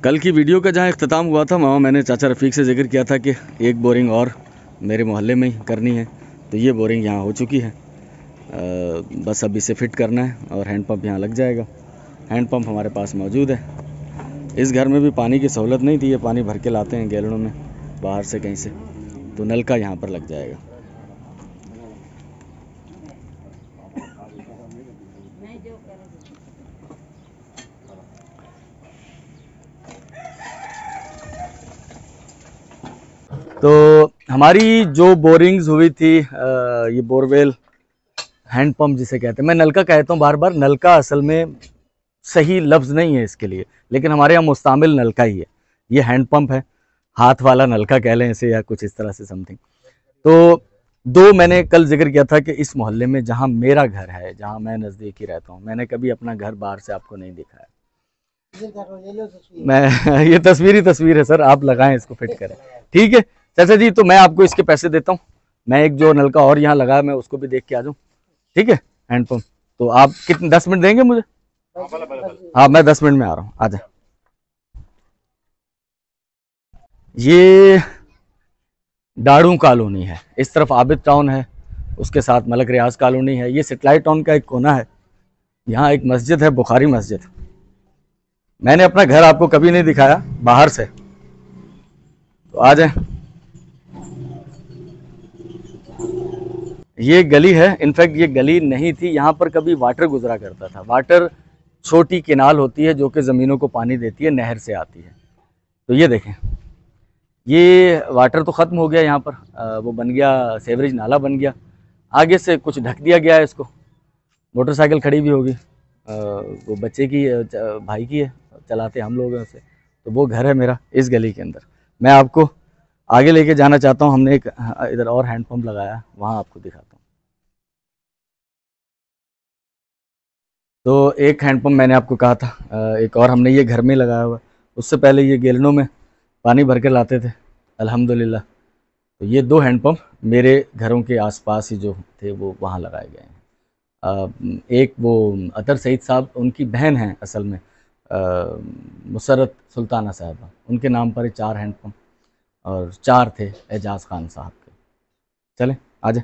कल की वीडियो का जहाँ इख्तिताम हुआ था वहाँ मैंने चाचा रफ़ीक से जिक्र किया था कि एक बोरिंग और मेरे मोहल्ले में ही करनी है, तो ये बोरिंग यहाँ हो चुकी है। बस अब इसे फिट करना है और हैंडपम्प यहाँ लग जाएगा। हैंडपम्प हमारे पास मौजूद है। इस घर में भी पानी की सहूलत नहीं थी, ये पानी भर के लाते हैं गैलनों में बाहर से कहीं से, तो नल का यहाँ पर लग जाएगा। तो हमारी जो बोरिंग्स हुई थी, ये बोरवेल हैंडपम्प जिसे कहते हैं, मैं नलका कहता हूँ बार बार, नलका असल में सही लफ्ज़ नहीं है इसके लिए, लेकिन हमारे यहाँ मुस्तामिल नलका ही है। ये हैंडपम्प है, हाथ वाला नलका कह लें इसे या कुछ इस तरह से समथिंग। तो दो मैंने कल जिक्र किया था कि इस मोहल्ले में जहाँ मेरा घर है, जहाँ मैं नज़दीक ही रहता हूँ, मैंने कभी अपना घर बाहर से आपको नहीं दिखाया। मैं ये तस्वीर है सर, आप लगाएं इसको, फिट करें, ठीक है चाचा जी। तो मैं आपको इसके पैसे देता हूँ, मैं एक जो नलका और यहाँ लगा मैं उसको भी देख के आ जाऊँ, ठीक है। हैंडपम्प तो आप कितने 10 मिनट देंगे मुझे? हाँ मैं 10 मिनट में आ रहा हूँ, आ जाए। ये डाड़ू कॉलोनी है, इस तरफ आबिद टाउन है, उसके साथ मलक रियाज कॉलोनी है। ये सेटेलाइट टाउन का एक कोना है। यहाँ एक मस्जिद है, बुखारी मस्जिद। मैंने अपना घर आपको कभी नहीं दिखाया बाहर से, तो आ जाए। ये गली है, इनफैक्ट ये गली नहीं थी, यहाँ पर कभी वाटर गुजरा करता था। वाटर छोटी केनाल होती है जो कि ज़मीनों को पानी देती है, नहर से आती है। तो ये देखें, ये वाटर तो ख़त्म हो गया यहाँ पर, वो बन गया सेवरेज नाला बन गया। आगे से कुछ ढक दिया गया है इसको। मोटरसाइकिल खड़ी भी होगी, वो बच्चे की, भाई की है, चलाते हम लोग हैं उसे। तो वो घर है मेरा इस गली के अंदर। मैं आपको आगे लेके जाना चाहता हूँ। हमने एक इधर और हैंडपम्प लगाया, वहाँ आपको दिखाता हूँ। तो एक हैंडपम्प मैंने आपको कहा था, एक और हमने ये घर में लगाया हुआ। उससे पहले ये गैलनों में पानी भर के लाते थे अल्हम्दुलिल्लाह। तो ये दो हैंडपम्प मेरे घरों के आसपास ही जो थे वो वहाँ लगाए गए हैं। एक वो अतर सईद साहब, उनकी बहन हैं असल में, मुसरत सुल्ताना साहबा, उनके नाम पर 4 हैंडपम्प, और 4 थे एजाज खान साहब के। चलें आ जाए।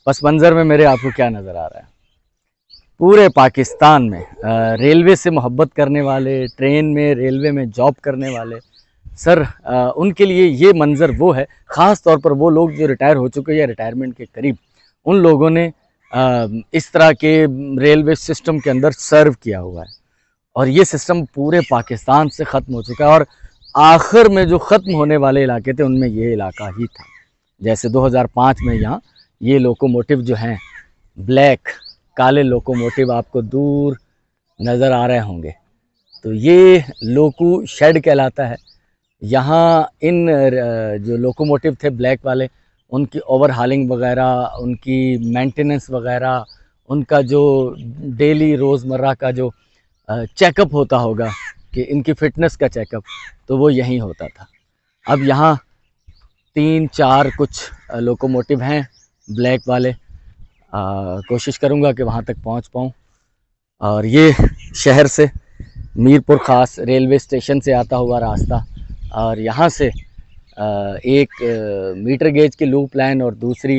पस मंज़र में मेरे आपको क्या नज़र आ रहा है? पूरे पाकिस्तान में रेलवे से मोहब्बत करने वाले, ट्रेन में रेलवे में जॉब करने वाले सर, उनके लिए ये मंज़र वो है। ख़ास तौर पर वो लोग जो रिटायर हो चुके हैं या रिटायरमेंट के करीब, उन लोगों ने इस तरह के रेलवे सिस्टम के अंदर सर्व किया हुआ है, और ये सिस्टम पूरे पाकिस्तान से ख़त्म हो चुका है। और आखिर में जो ख़त्म होने वाले इलाके थे उनमें ये इलाका ही था। जैसे 2005 में यहाँ ये लोकोमोटिव जो हैं, ब्लैक काले लोकोमोटिव आपको दूर नज़र आ रहे होंगे, तो ये लोको शेड कहलाता है। यहाँ इन जो लोकोमोटिव थे ब्लैक वाले, उनकी ओवरहालिंग वगैरह, उनकी मेंटेनेंस वगैरह, उनका जो डेली रोज़मर्रा का जो चेकअप होता होगा कि इनकी फ़िटनेस का चेकअप, तो वो यहीं होता था। अब यहाँ 3-4 कुछ लोकोमोटिव हैं ब्लैक वाले। कोशिश करूँगा कि वहाँ तक पहुँच पाऊँ। और ये शहर से मीरपुर ख़ास रेलवे स्टेशन से आता हुआ रास्ता, और यहाँ से एक मीटर गेज की लूप लाइन और दूसरी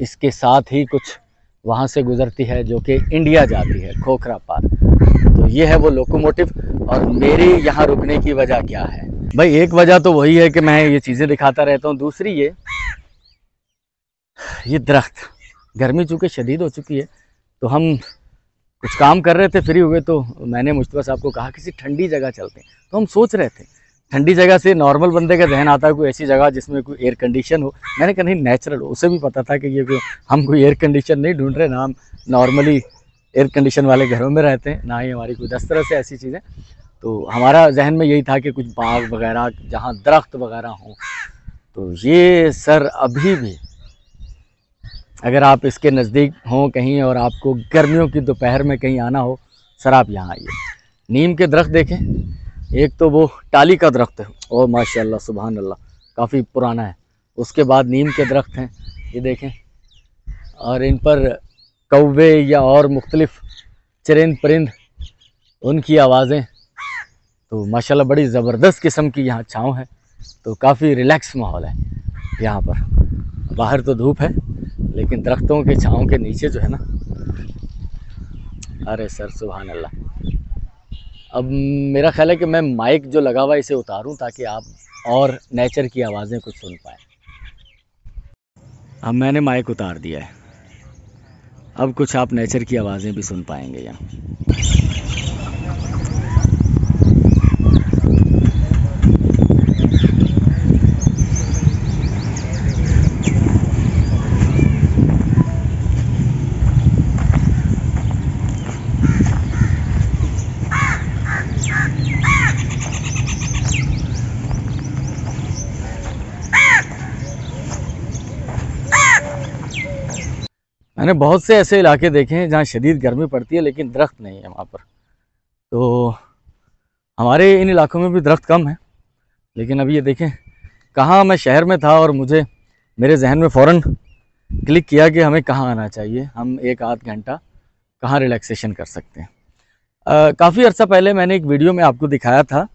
इसके साथ ही कुछ वहाँ से गुज़रती है जो कि इंडिया जाती है, खोखरा पार। तो ये है वो लोकोमोटिव। और मेरी यहाँ रुकने की वजह क्या है भाई? एक वजह तो वही है कि मैं ये चीज़ें दिखाता रहता हूँ। दूसरी ये दरख्त, गर्मी चूँकि शदीद हो चुकी है, तो हम कुछ काम कर रहे थे, फ्री हुए, तो मैंने मुश्तबा साहब को कहा किसी ठंडी जगह चलते हैं। तो हम सोच रहे थे, ठंडी जगह से नॉर्मल बंदे का जहन आता है कोई ऐसी जगह जिसमें कोई एयर कंडीशन हो। मैंने कहा नहीं, नेचुरल हो। उसे भी पता था कि ये हम कोई एयर कंडीशन नहीं ढूंढ रहे ना, हम नॉर्मली एयर कंडीशन वाले घरों में रहते हैं, ना ही हमारी कोई 10 तरह से ऐसी चीज़ें। तो हमारा जहन में यही था कि कुछ बाग वगैरह जहाँ दरख्त वगैरह हों। तो ये सर अभी भी अगर आप इसके नज़दीक हों कहीं और आपको गर्मियों की दोपहर में कहीं आना हो, सर आप यहाँ आइए। नीम के दरख्त देखें, एक तो वो टाली का दरख्त है, ओ माशाल्लाह सुभान अल्लाह, काफ़ी पुराना है। उसके बाद नीम के दरख्त हैं, ये देखें। और इन पर कौवे या और मुख्तलिफ चरिंद परिंद उनकी आवाज़ें, तो माशाल्लाह बड़ी ज़बरदस्त किस्म की यहाँ छाँव है। तो काफ़ी रिलैक्स माहौल है यहाँ पर। बाहर तो धूप है लेकिन दरख्तों के छाँव के नीचे जो है ना, अरे सर सुभान अल्लाह। अब मेरा ख्याल है कि मैं माइक जो लगा हुआ है इसे उतारूं ताकि आप और नेचर की आवाज़ें कुछ सुन पाएँ। अब मैंने माइक उतार दिया है, अब कुछ आप नेचर की आवाज़ें भी सुन पाएंगे यहाँ। मैंने बहुत से ऐसे इलाके देखे हैं जहाँ शदीद गर्मी पड़ती है लेकिन दरख्त नहीं है वहाँ पर। तो हमारे इन इलाकों में भी दरख्त कम है, लेकिन अब ये देखें कहाँ मैं शहर में था और मुझे मेरे जहन में फ़ौरन क्लिक किया कि हमें कहाँ आना चाहिए, हम एक आध घंटा कहाँ रिलैक्सेशन कर सकते हैं। काफ़ी अर्सा पहले मैंने एक वीडियो में आपको दिखाया था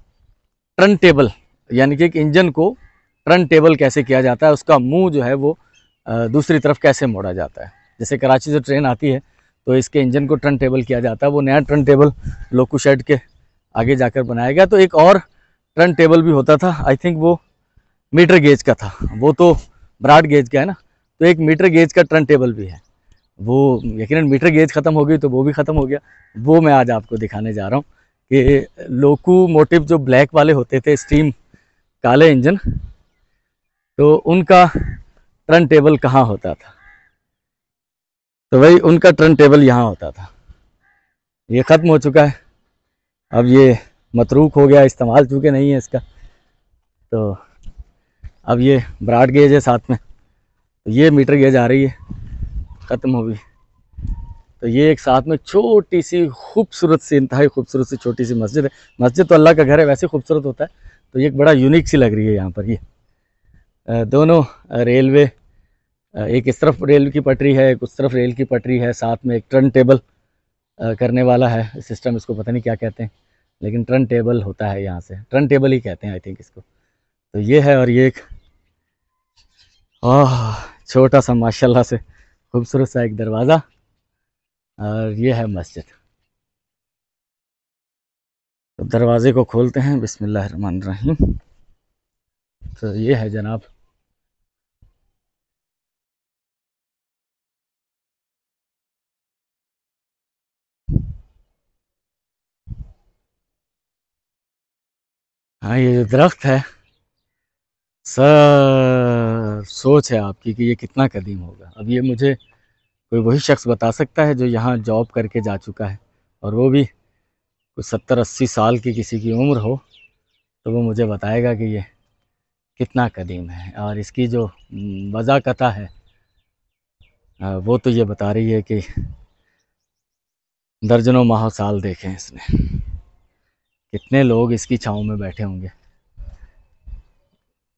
टर्न टेबल, यानी कि एक इंजन को टर्न टेबल कैसे किया जाता है, उसका मुंह जो है वो दूसरी तरफ कैसे मोड़ा जाता है। जैसे कराची से ट्रेन आती है तो इसके इंजन को टर्न टेबल किया जाता है। वो नया टर्न टेबल लोको शेड के आगे जाकर बनाया गया। तो एक और टर्न टेबल भी होता था, आई थिंक वो मीटर गेज का था, वो तो ब्रॉड गेज का है ना। तो एक मीटर गेज का टर्न टेबल भी है, वो यकीनन मीटर गेज ख़त्म हो गई तो वो भी ख़त्म हो गया। वो मैं आज आपको दिखाने जा रहा हूँ कि लोकोमोटिव जो ब्लैक वाले होते थे, स्टीम काले इंजन, तो उनका टर्न टेबल कहाँ होता था। तो भाई उनका टर्न टेबल यहाँ होता था। ये ख़त्म हो चुका है, अब ये मतरूक हो गया, इस्तेमाल चूँकि नहीं है इसका। तो अब ये ब्रॉड गेज है साथ में, तो ये मीटर गेज आ रही है, ख़त्म हो गई। तो ये एक साथ में छोटी सी खूबसूरत सी, इंतहाई खूबसूरत सी छोटी सी मस्जिद है। मस्जिद तो अल्लाह का घर है, वैसे खूबसूरत होता है। तो ये एक बड़ा यूनिक सी लग रही है यहाँ पर। ये दोनों रेलवे, एक इस तरफ रेल की पटरी है, एक उस तरफ रेल की पटरी है, साथ में एक टर्न टेबल करने वाला है सिस्टम, इसको पता नहीं क्या कहते हैं, लेकिन टर्न टेबल होता है यहाँ से, टर्न टेबल ही कहते हैं आई थिंक इसको। तो ये है, और ये एक छोटा सा माशाल्लाह से खूबसूरत सा एक दरवाज़ा, और ये है मस्जिद। तो दरवाज़े को खोलते हैं, बिस्मिल्लाहिर्रहमानिर्रहीम। तो ये है जनाब हाँ, ये जो दरख्त है, सर सोच है आपकी कि ये कितना कदीम होगा। अब ये मुझे कोई वही शख्स बता सकता है जो यहाँ जॉब करके जा चुका है, और वो भी कुछ 70-80 साल की किसी की उम्र हो, तो वो मुझे बताएगा कि ये कितना कदीम है। और इसकी जो वज़ाकता है वो तो ये बता रही है कि दर्जनों माह साल देखे हैं इसने, कितने लोग इसकी छाँव में बैठे होंगे,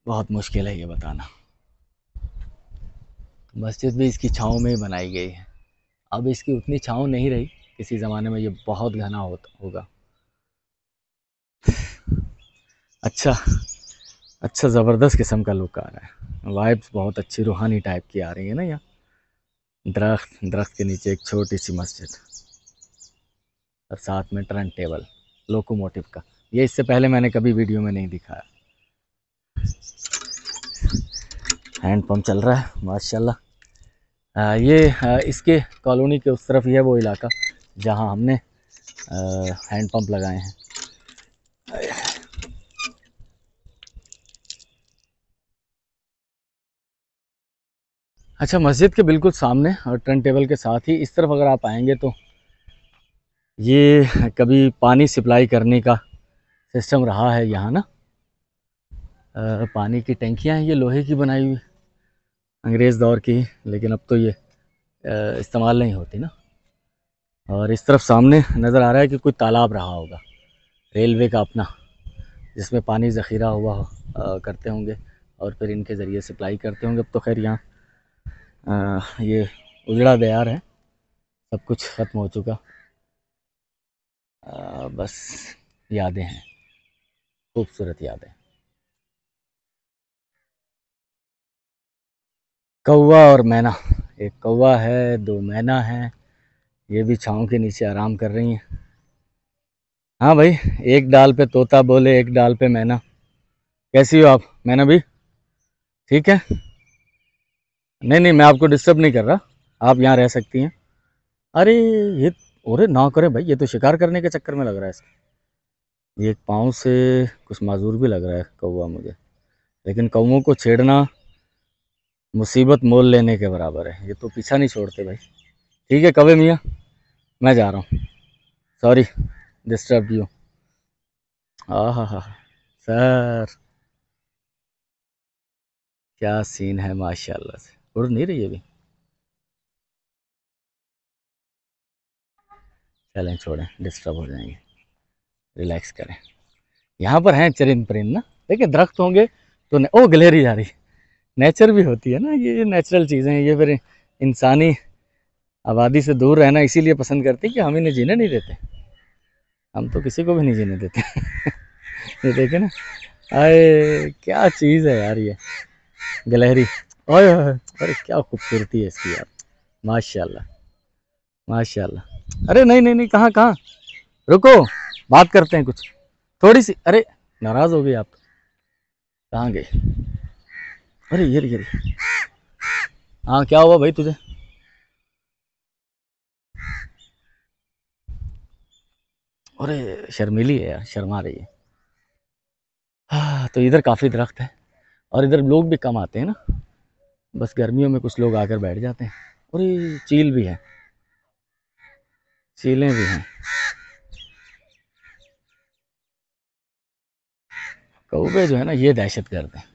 बहुत मुश्किल है ये बताना। मस्जिद भी इसकी छाँव में ही बनाई गई है। अब इसकी उतनी छाँव नहीं रही, किसी ज़माने में ये बहुत घना होगा। अच्छा ज़बरदस्त किस्म का लुक आ रहा है, वाइब्स बहुत अच्छी रूहानी टाइप की आ रही है ना। यहाँ दरख्त के नीचे एक छोटी सी मस्जिद, और साथ में टर्न टेबल लोकोमोटिव का। ये इससे पहले मैंने कभी वीडियो में नहीं दिखाया। हैंड पंप चल रहा है माशाल्लाह। ये इसके कॉलोनी के उस तरफ ही है वो इलाका जहाँ हमने हैंड पंप लगाए हैं। अच्छा, मस्जिद के बिल्कुल सामने और टर्न टेबल के साथ ही इस तरफ अगर आप आएंगे तो ये कभी पानी सप्लाई करने का सिस्टम रहा है यहाँ ना। पानी की टंकियाँ हैं, ये लोहे की बनाई हुई, अंग्रेज़ दौर की, लेकिन अब तो ये इस्तेमाल नहीं होती ना। और इस तरफ सामने नज़र आ रहा है कि कोई तालाब रहा होगा रेलवे का अपना, जिसमें पानी ज़ख़ीरा हुआ करते होंगे और फिर इनके ज़रिए सप्लाई करते होंगे। अब तो खैर यहाँ ये उजड़ा दयार है, सब कुछ ख़त्म हो चुका। बस यादें हैं, खूबसूरत यादें। कौवा और मैना, एक कौवा है, दो मैना हैं, ये भी छाँव के नीचे आराम कर रही हैं। हाँ भाई, एक डाल पे तोता बोले, एक डाल पे मैना। कैसी हो आप मैना भी? ठीक है। नहीं नहीं, मैं आपको डिस्टर्ब नहीं कर रहा, आप यहाँ रह सकती हैं। अरे ये, अरे ना करे भाई, ये तो शिकार करने के चक्कर में लग रहा है इसका। ये एक पाँव से कुछ माजूर भी लग रहा है कौवा मुझे, लेकिन कौवों को छेड़ना मुसीबत मोल लेने के बराबर है, ये तो पीछा नहीं छोड़ते भाई। ठीक है कौवे मियाँ, मैं जा रहा हूँ, सॉरी डिस्टर्ब यू। हाँ हाँ, सर क्या सीन है माशाल्लाह से, उड़ नहीं रही अभी। चलें छोड़ें, डिस्टर्ब हो जाएंगे, रिलैक्स करें। यहाँ पर हैं चरिंद परिंद ना, देखिए दरख्त होंगे तो ओ गिलहरी जा रही, नेचर भी होती है ना, ये नेचुरल चीज़ें हैं। ये फिर इंसानी आबादी से दूर रहना इसीलिए पसंद करती है कि हम इन्हें जीने नहीं देते, हम तो किसी को भी नहीं जीने देते। ये देखे ना, अरे क्या चीज़ है यार ये गिलहरी, ओए ओए, अरे क्या खूबसूरती है इसकी यार, माशाल्लाह माशाल्लाह। अरे नहीं नहीं नहीं, कहाँ कहाँ, रुको बात करते हैं कुछ, थोड़ी सी। अरे नाराज़ हो गई आप, कहाँ गए? अरे ये हाँ क्या हुआ भाई तुझे? अरे शर्मीली है यार, शर्मा रही है। हाँ तो इधर काफ़ी दरख्त है और इधर लोग भी कम आते हैं ना, बस गर्मियों में कुछ लोग आकर बैठ जाते हैं। और ये चील भी है, चीलें भी हैं, कौवे जो है ना ये दहशत गर्द हैं।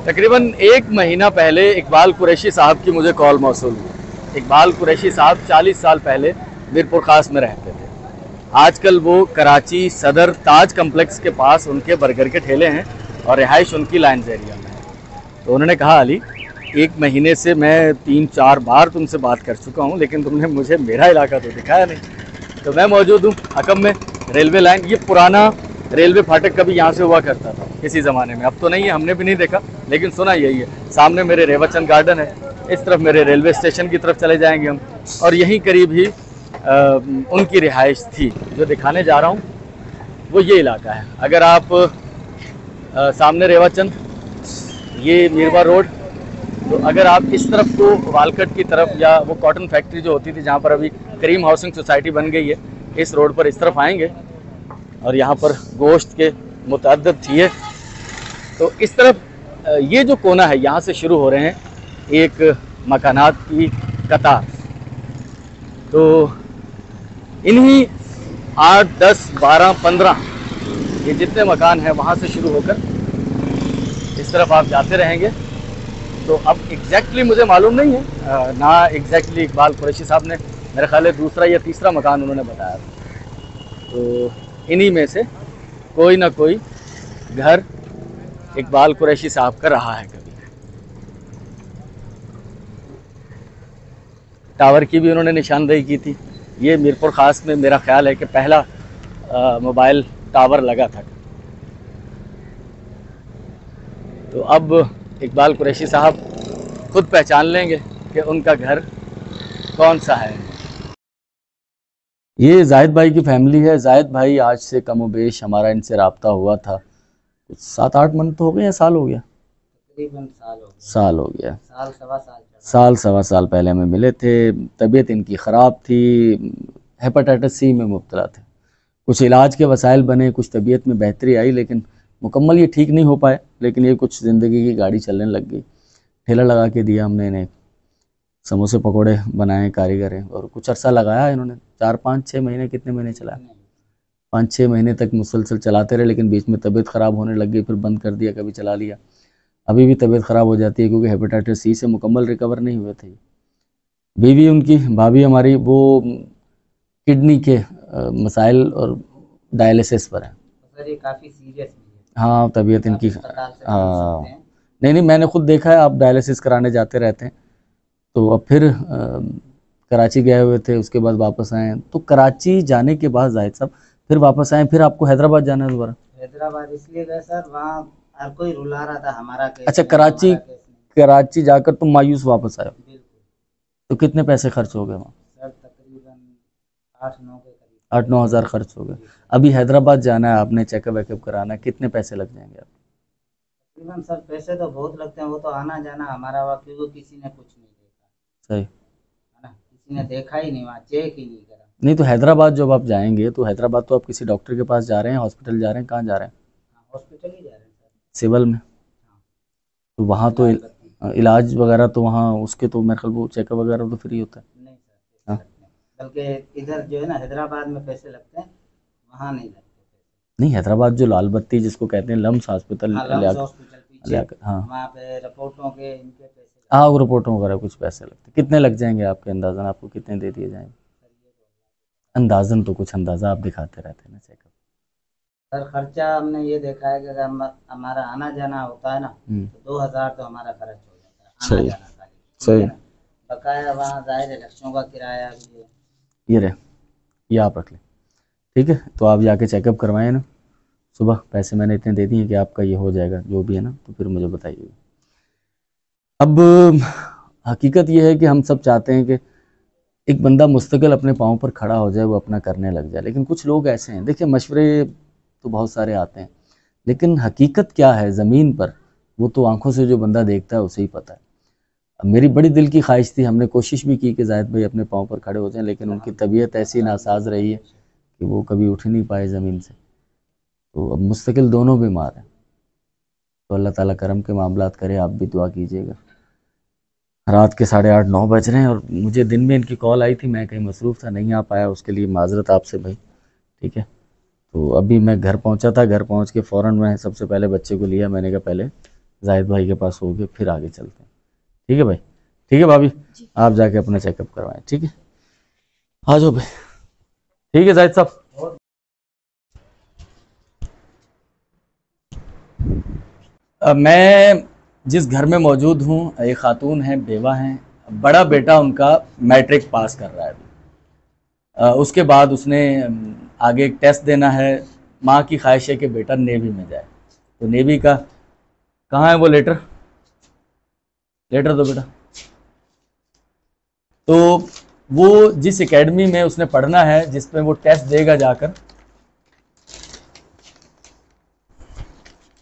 तकरीबन एक महीना पहले इकबाल कुरैशी साहब की मुझे कॉल मौसूल हुई। इकबाल कुरैशी साहब 40 साल पहले मीरपुर खास में रहते थे, आजकल वो कराची सदर ताज कम्प्लेक्स के पास उनके बर्गर के ठेले हैं और रिहाइश उनकी लाइन्स एरिया में है। तो उन्होंने कहा अली, एक महीने से मैं 3-4 बार तुमसे बात कर चुका हूँ, लेकिन तुमने मुझे मेरा इलाका तो दिखाया नहीं। तो मैं मौजूद हूँ अकम में, रेलवे लाइन, ये पुराना रेलवे फाटक कभी यहाँ से हुआ करता था किसी ज़माने में, अब तो नहीं है, हमने भी नहीं देखा, लेकिन सुना यही है। सामने मेरे रेवाचंद गार्डन है, इस तरफ मेरे रेलवे स्टेशन की तरफ चले जाएंगे हम, और यहीं करीब ही उनकी रिहाइश थी। जो दिखाने जा रहा हूँ वो ये इलाका है। अगर आप सामने रेवाचंद, ये मीरवा रोड, तो अगर आप इस तरफ को वालकट की तरफ, या वो कॉटन फैक्ट्री जो होती थी जहाँ पर अभी करीम हाउसिंग सोसाइटी बन गई है, इस रोड पर इस तरफ आएंगे और यहाँ पर गोश्त के मुतअद्दिद थिए। तो इस तरफ ये जो कोना है, यहाँ से शुरू हो रहे हैं एक मकानात की कतार। तो इन्हीं 8, 10, 12, 15 ये जितने मकान हैं वहाँ से शुरू होकर इस तरफ आप जाते रहेंगे। तो अब एग्जैक्टली मुझे मालूम नहीं है ना, एग्जैक्टली इकबाल कुरैशी साहब ने मेरा ख्याल है दूसरा या तीसरा मकान उन्होंने बताया था। तो इन्हीं में से कोई ना कोई घर इकबाल कुरैशी साहब का रहा है कभी। टावर की भी उन्होंने निशानदेही की थी। ये मीरपुर खास में मेरा ख्याल है कि पहला मोबाइल टावर लगा था। तो अब इकबाल कुरैशी साहब खुद पहचान लेंगे कि उनका घर कौन सा है। ये जाहिद भाई की फैमिली है। जाहिद भाई आज से कम व बेश हमारा इनसे रब्ता हुआ था कुछ 7-8 मंथ हो गए या साल हो गया? तकरीबन साल हो गया। साल सवा साल पहले हमें मिले थे। तबीयत इनकी ख़राब थी, हेपेटाइटिस सी में मुब्तला थे। कुछ इलाज के वसाइल बने, कुछ तबीयत में बेहतरी आई, लेकिन मुकम्मल ये ठीक नहीं हो पाए। लेकिन ये कुछ ज़िंदगी की गाड़ी चलने लग गई। ठेला लगा के दिया हमने इन्हें, समोसे पकोड़े बनाए कारीगर हैं, और कुछ अरसा लगाया इन्होंने, 4-5-6 महीने, कितने महीने चलाया, 5-6 महीने तक मुसलसल चलाते रहे। लेकिन बीच में तबीयत ख़राब होने लग गई, फिर बंद कर दिया, कभी चला लिया। अभी भी तबीयत ख़राब हो जाती है क्योंकि हेपेटाइटिस सी से मुकम्मल रिकवर नहीं हुए थे। बीवी उनकी, भाभी हमारी, वो किडनी के मसाइल और डायलिसिस पर है। सर ये काफ़ी सीरियस भी है। हाँ, तबीयत इनकी, अस्पताल से मिल हाँ, सकते हैं। नहीं मैंने खुद देखा है, आप डायलिसिस कराने जाते रहते हैं। तो अब फिर कराची गए हुए थे, उसके बाद वापस आए। तो कराची जाने के बाद जाहिद साहब फिर वापस आए, फिर आपको हैदराबाद जाना है दोबारा? हैदराबाद इसलिए गए सर, वहाँ हर कोई रुला रहा था हमारा केस अच्छा, नहीं, कराची, हमारा केस नहीं। कराची जाकर तुम मायूस वापस आए? बिल्कुल तो कितने पैसे खर्च हो गए वहाँ? सर, तकरीबन 8-9 के करीब। 8-9 हज़ार खर्च हो गए। जी। अभी हैदराबाद जाना है आपने, चेकअप वेकअप कराना है, कितने पैसे लग जाएंगे आप? तकरीबन सर पैसे तो बहुत लगते हैं, वो तो आना जाना हमारा हुआ, क्योंकि किसी ने कुछ नहीं देखा, सही। है ना, किसी ने देखा ही नहीं, वहाँ चेक ही नहीं करा। नहीं तो हैदराबाद जब आप जाएंगे तो हैदराबाद तो आप किसी डॉक्टर के पास जा रहे हैं, हॉस्पिटल जा रहे हैं, कहाँ जा रहे हैं? हाँ, हॉस्पिटल ही जा रहे हैं सर। सिविल में? हाँ, तो वहाँ तो लालबत्ती। इलाज वगैरह तो वहाँ उसके तो मेरे ख्याल वो चेकअप वगैरह तो फ्री होता है। नहीं सर, पैसे हाँ, लगते हैं, बल्कि इधर जो है ना हैदराबाद में पैसे लगते हैं, वहाँ नहीं लगते पैसे। नहीं, हैदराबाद जो लालबत्ती जिसको कहते हैं, लम्स हॉस्पिटल, हाँ, लम्स हॉस्पिटल पीछे, हाँ वहाँ पे रिपोर्टों के इनके पैसे लगते हाँ, वो रिपोर्टों वगैरह कुछ पैसे लगते हैं। कितने लग जाएंगे आपके अंदाज़न, आपको कितने दे दिए जाएंगे? हैं सर। ये अंदाज़न तो कुछ अंदाज़ा आप दिखाते रहते हैं ना चेकअप। सर खर्चा हमने ये देखा है कि अगर हमारा आना जाना होता है ना, तो 2000 तो हमारा खर्च हो जाता है आना सही, जाना खाली, ठीक सही। है ना। बकाया वहाँ जाहिर है लक्ष्यों का किराया भी है। ये रहे, ये आप रख लें, ठीक है। तो आप जाके चेकअप करवाएं ना, सुबह पैसे मैंने इतने दे दिए कि आपका ये हो जाएगा जो भी है ना, तो फिर मुझे बताइए। अब हकीकत ये है कि हम सब चाहते हैं कि एक बंदा मुस्तकिल अपने पाँव पर खड़ा हो जाए, वो अपना करने लग जाए। लेकिन कुछ लोग ऐसे हैं, देखिए मशवरे तो बहुत सारे आते हैं, लेकिन हकीकत क्या है ज़मीन पर, वो तो आंखों से जो बंदा देखता है उसे ही पता है। अब मेरी बड़ी दिल की ख्वाहिश थी, हमने कोशिश भी की कि जाहिद भाई अपने पाँव पर खड़े हो जाएं, लेकिन उनकी तबीयत ऐसी नासाज रही है कि वो कभी उठ ही नहीं पाए ज़मीन से। तो अब मुस्तकिल दोनों बीमार हैं। तो अल्लाह ताला करम के मामलात करे, आप भी दुआ कीजिएगा। रात के 8:30-9 बज रहे हैं और मुझे दिन में इनकी कॉल आई थी, मैं कहीं मसरूफ़ था, नहीं आ पाया, उसके लिए माजरत आपसे भाई, ठीक है। तो अभी मैं घर पहुंचा था, घर पहुंच के फ़ौरन मैं सबसे पहले बच्चे को लिया, मैंने कहा पहले जाहिद भाई के पास हो गए फिर आगे चलते हैं, ठीक है भाई? ठीक है भाभी, आप जाके अपना चेकअप करवाएं, ठीक है? आ जाओ भाई, ठीक है जाहिद साहब। मैं जिस घर में मौजूद हूँ, एक खातून हैं, बेवा हैं, बड़ा बेटा उनका मैट्रिक पास कर रहा है अभी। उसके बाद उसने आगे एक टेस्ट देना है। माँ की ख्वाहिश है कि बेटा नेवी में जाए, तो नेवी का कहाँ है वो लेटर, लेटर दो बेटा। तो वो जिस एकेडमी में उसने पढ़ना है, जिसमें वो टेस्ट देगा जाकर,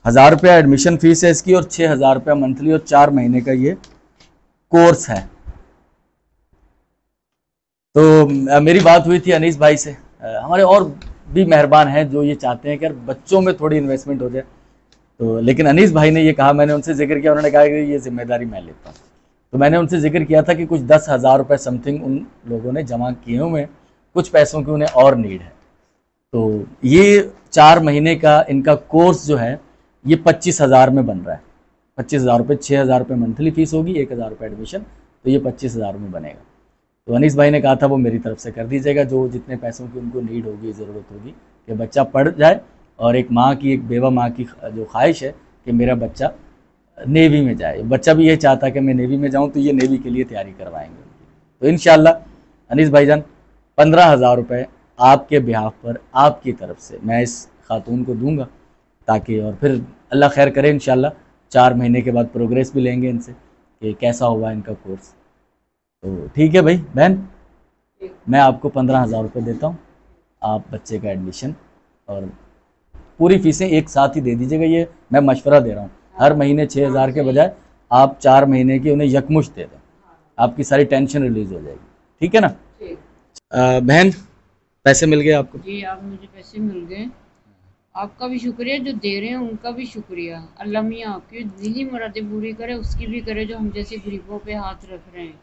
1000 रुपया एडमिशन फीस है इसकी और 6000 रुपया मंथली और 4 महीने का ये कोर्स है। तो मेरी बात हुई थी अनीस भाई से, हमारे और भी मेहरबान हैं जो ये चाहते हैं कि यार बच्चों में थोड़ी इन्वेस्टमेंट हो जाए। तो लेकिन अनीस भाई ने ये कहा, मैंने उनसे जिक्र किया, उन्होंने कहा कि ये जिम्मेदारी मैं लेता हूँ। तो मैंने उनसे जिक्र किया था कि कुछ 10,000 रुपये समथिंग उन लोगों ने जमा किए हुए हैं, कुछ पैसों की उन्हें और नीड है। तो ये 4 महीने का इनका कोर्स जो है ये 25,000 में बन रहा है। 25,000 रुपये, 6,000 रुपये मंथली फीस होगी, 1,000 रुपये एडमिशन, तो ये 25,000 में बनेगा। तो अनीस भाई ने कहा था वो मेरी तरफ से कर दीजिएगा, जो जितने पैसों की उनको नीड होगी, ज़रूरत होगी कि बच्चा पढ़ जाए, और एक माँ की, एक बेवा माँ की जो ख्वाहिश है कि मेरा बच्चा नेवी में जाए, बच्चा भी ये चाहता है कि मैं नेवी में जाऊँ, तो ये नेवी के लिए तैयारी करवाएंगे। तो इंशाल्लाह अनीस भाईजान 15,000 रुपये आपके बिहाफ पर, आपकी तरफ से मैं इस खातून को दूंगा, ताकि और फिर अल्लाह खैर करे इंशाल्लाह 4 महीने के बाद प्रोग्रेस भी लेंगे इनसे कि कैसा हुआ इनका कोर्स। तो ठीक है भाई बहन, मैं आपको 15,000 रुपये देता हूँ, आप बच्चे का एडमिशन और पूरी फीसें एक साथ ही दे दीजिएगा। ये मैं मशवरा दे रहा हूँ, हर महीने 6,000 के बजाय आप 4 महीने की उन्हें यकमुश्त दे दें, आपकी सारी टेंशन रिलीज हो जाएगी, ठीक है ना? बहन पैसे मिल गए आपको? जी, आप मुझे पैसे मिल गए, आपका भी शुक्रिया, जो दे रहे हैं उनका भी शुक्रिया। अल्लाह मियाँ आपकी दिली मुरादें पूरी करे, उसकी भी करे जो हम जैसे गरीबों पे हाथ रख रहे हैं।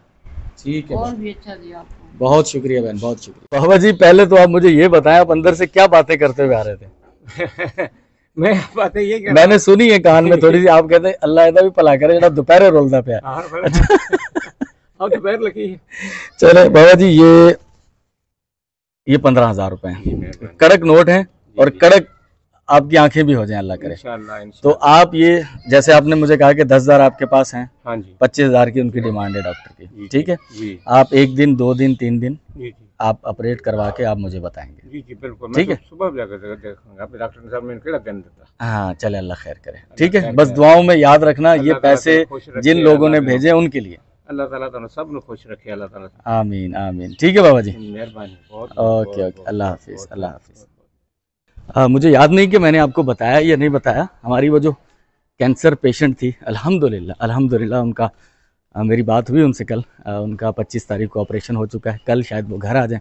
ठीक है, और भी अच्छा दिया आपको। बहुत शुक्रिया बहन, बहुत शुक्रिया। बाबा जी पहले तो आप मुझे ये बताएं, आप अंदर से क्या बातें करते हुए आ रहे थे? मैं बात ये कह मैंने सुनी है कान में थोड़ी सी, आप कहते हैं अल्लाह ऐसा भी भला करे जरा दोपहर रोलता पे। अब दोपहर लगी है। चले बाबा जी, ये 15,000 रुपए हैं, कड़क नोट हैं और कड़क आपकी आंखें भी हो जाएं अल्लाह करे। इंशाल्लाह तो आप ये, जैसे आपने मुझे कहा कि 10,000 आपके पास हैं, हाँ जी 25,000 की उनकी डिमांड है डॉक्टर की, ठीक है। जी आप 1 दिन 2 दिन 3 दिन जी जी आप ऑपरेट करवा के आप मुझे बताएंगे। जी जी बिल्कुल। ठीक मैं है। तो सुबह भी जाकर देखूंगा अपने डॉक्टर साहब ने केड़ा दिन देता। हाँ चले, अल्लाह खैर करे, ठीक है। बस दुआओं में याद रखना, ये पैसे जिन लोगों ने भेजे उनके लिए। अल्लाह ताला तुम सब नु खुश रखे, अल्लाह ताला आमीन आमीन। ठीक है बाबा जी, मेहरबानी बहुत। ओके ओके, अल्लाह हाफिज़, अल्लाह हाफिज़। मुझे याद नहीं कि मैंने आपको बताया या नहीं बताया, हमारी वो जो कैंसर पेशेंट थी, अल्हम्दुलिल्लाह अल्हम्दुलिल्लाह उनका मेरी बात हुई उनसे कल, उनका 25 तारीख को ऑपरेशन हो चुका है। कल शायद वो घर आ जाएं,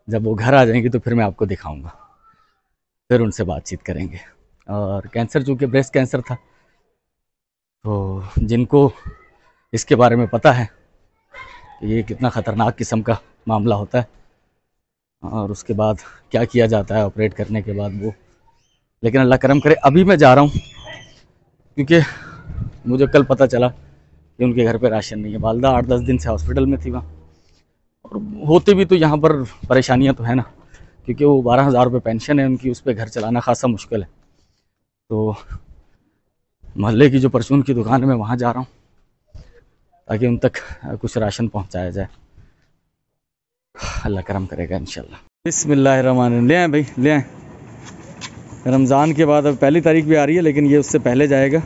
जब वो घर आ जाएंगे तो फिर मैं आपको दिखाऊंगा, फिर उनसे बातचीत करेंगे। और कैंसर चूँकि ब्रेस्ट कैंसर था, तो जिनको इसके बारे में पता है कि ये कितना ख़तरनाक किस्म का मामला होता है और उसके बाद क्या किया जाता है ऑपरेट करने के बाद वो, लेकिन अल्लाह करम करे। अभी मैं जा रहा हूँ क्योंकि मुझे कल पता चला कि उनके घर पे राशन नहीं है। वालदा 8-10 दिन से हॉस्पिटल में थी वहाँ, और होते भी तो यहाँ पर परेशानियाँ तो है ना, क्योंकि वो 12,000 रुपये पेंशन है उनकी, उस पर घर चलाना खासा मुश्किल है। तो मोहल्ले की जो परचून की दुकान है, मैं वहाँ जा रहा हूँ ताकि उन तक कुछ राशन पहुँचाया जाए। अल्लाह करम करेगा इंशाल्लाह। बिस्मिल्लाहिर्रहमानिर्रहीम। ले आए भाई, ले आए। रमज़ान के बाद अब पहली तारीख भी आ रही है, लेकिन ये उससे पहले जाएगा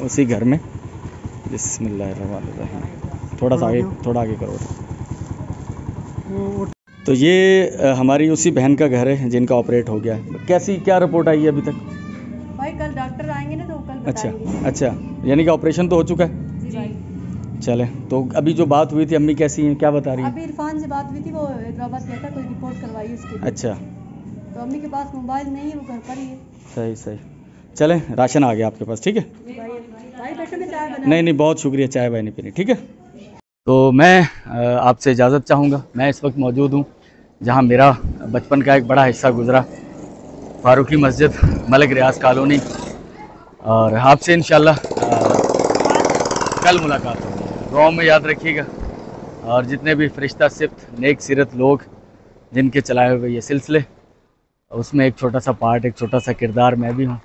उसी घर में। बिस्मिल्लाहिर्रहमानिर्रहीम। थोड़ा सा आगे, थोड़ा आगे करो। तो ये हमारी उसी बहन का घर है जिनका ऑपरेट हो गया है। कैसी क्या रिपोर्ट आई है अभी तक? भाई कल डॉक्टर आएंगे ना तो कल अच्छा बताएंगे। अच्छा, यानी कि ऑपरेशन तो हो चुका है। जी भाई। चले, तो अभी जो बात हुई थी, अम्मी कैसी हैं, क्या बता रही हैं? अभी इरफान से बात हुई थी, वो हैदराबाद गया था, कोई रिपोर्ट करवाई उसके लिए। अच्छा, तो अम्मी के पास मोबाइल नहीं है, वो घर पर ही है। सही सही। चले, राशन आ गया आपके पास, ठीक है। भाई भाई बेटे में चाय बना। नहीं नहीं, बहुत शुक्रिया, चाय वाय नहीं पीनी, ठीक है। तो मैं आपसे इजाज़त चाहूँगा। मैं इस वक्त मौजूद हूँ जहाँ मेरा बचपन का एक बड़ा हिस्सा गुजरा, फारूकी मस्जिद, मलिक रियाज कॉलोनी। और आपसे इंशाल्लाह कल मुलाकात होगी। दुआओं में याद रखिएगा। और जितने भी फरिश्ता सिफ्त नेक सीरत लोग जिनके चलाए हुए ये सिलसिले, उसमें एक छोटा सा पार्ट, एक छोटा सा किरदार मैं भी हूँ।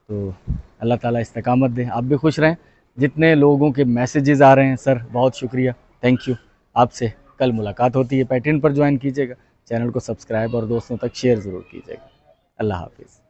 तो अल्लाह ताला इस्तकामत दे, आप भी खुश रहें। जितने लोगों के मैसेजेस आ रहे हैं, सर बहुत शुक्रिया, थैंक यू। आपसे कल मुलाकात होती है। पैट्रियन पर ज्वाइन कीजिएगा, चैनल को सब्सक्राइब और दोस्तों तक शेयर ज़रूर कीजिएगा। अल्लाह हाफिज़।